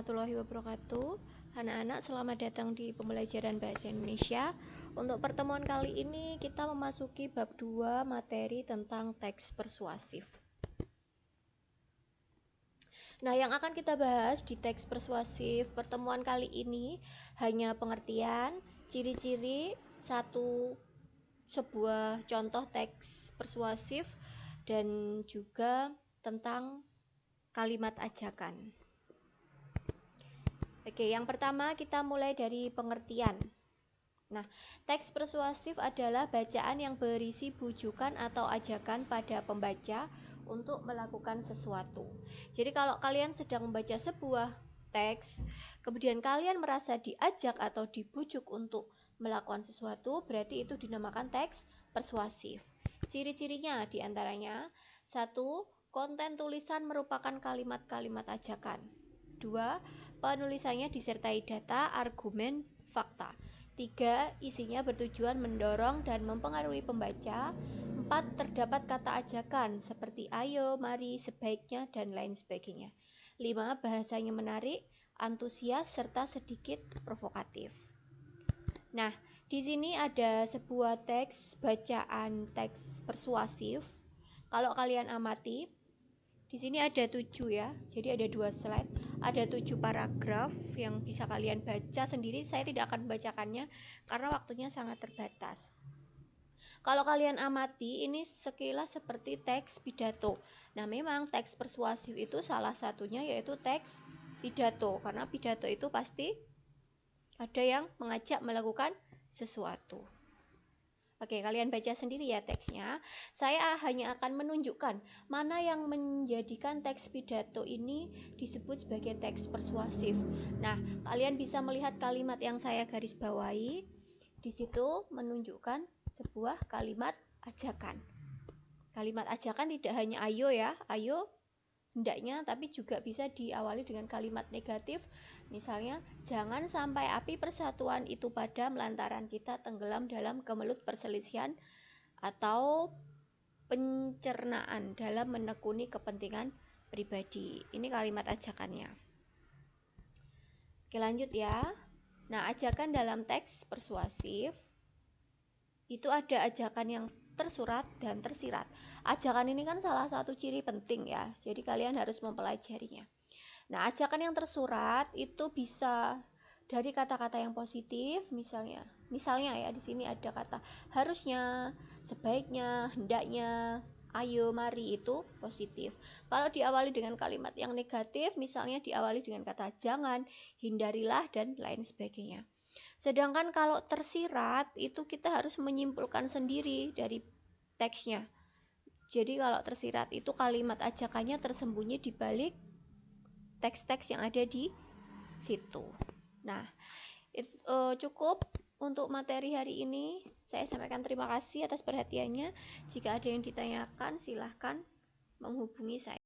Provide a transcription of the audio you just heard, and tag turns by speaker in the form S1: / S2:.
S1: warahmatullahi wabarakatuh. Anak-anak, selamat datang di pembelajaran Bahasa Indonesia. Untuk pertemuan kali ini kita memasuki bab 2 materi tentang teks persuasif. Nah, yang akan kita bahas di teks persuasif pertemuan kali ini hanya pengertian, ciri-ciri sebuah contoh teks persuasif dan juga tentang kalimat ajakan. Oke, yang pertama kita mulai dari pengertian. Nah, teks persuasif adalah bacaan yang berisi bujukan atau ajakan pada pembaca untuk melakukan sesuatu. Jadi kalau kalian sedang membaca sebuah teks, kemudian kalian merasa diajak atau dibujuk untuk melakukan sesuatu, berarti itu dinamakan teks persuasif. Ciri-cirinya diantaranya: 1. Konten tulisan merupakan kalimat-kalimat ajakan. 2. Penulisannya disertai data, argumen, fakta. 3. Isinya bertujuan mendorong dan mempengaruhi pembaca. 4. Terdapat kata ajakan seperti ayo, mari, sebaiknya, dan lain sebagainya. 5. Bahasanya menarik, antusias, serta sedikit provokatif. Nah, di sini ada sebuah teks bacaan teks persuasif. Kalau kalian amati, di sini ada 7 ya, jadi ada 2 slide, ada 7 paragraf yang bisa kalian baca sendiri. Saya tidak akan membacakannya karena waktunya sangat terbatas. Kalau kalian amati, ini sekilas seperti teks pidato. Nah, memang teks persuasif itu salah satunya yaitu teks pidato, karena pidato itu pasti ada yang mengajak melakukan sesuatu. Oke, kalian baca sendiri ya teksnya. Saya hanya akan menunjukkan mana yang menjadikan teks pidato ini disebut sebagai teks persuasif. Nah, kalian bisa melihat kalimat yang saya garis bawahi. Di situ menunjukkan sebuah kalimat ajakan. Kalimat ajakan tidak hanya ayo ya, ayo hendaknya, tapi juga bisa diawali dengan kalimat negatif. Misalnya, jangan sampai api persatuan itu padam lantaran kita tenggelam dalam kemelut perselisihan atau pencernaan dalam menekuni kepentingan pribadi. Ini kalimat ajakannya. Oke, lanjut ya. Nah, ajakan dalam teks persuasif itu ada ajakan yang tersurat dan tersirat. Ajakan ini kan salah satu ciri penting ya, jadi kalian harus mempelajarinya. Nah, ajakan yang tersurat itu bisa dari kata-kata yang positif, misalnya ya di sini ada kata harusnya, sebaiknya, hendaknya, ayo, mari, itu positif. Kalau diawali dengan kalimat yang negatif, misalnya diawali dengan kata jangan, hindarilah, dan lain sebagainya. Sedangkan kalau tersirat itu kita harus menyimpulkan sendiri dari teksnya. Jadi kalau tersirat itu kalimat ajakannya tersembunyi di balik teks-teks yang ada di situ. Nah, cukup untuk materi hari ini. Saya sampaikan terima kasih atas perhatiannya. Jika ada yang ditanyakan, silahkan menghubungi saya.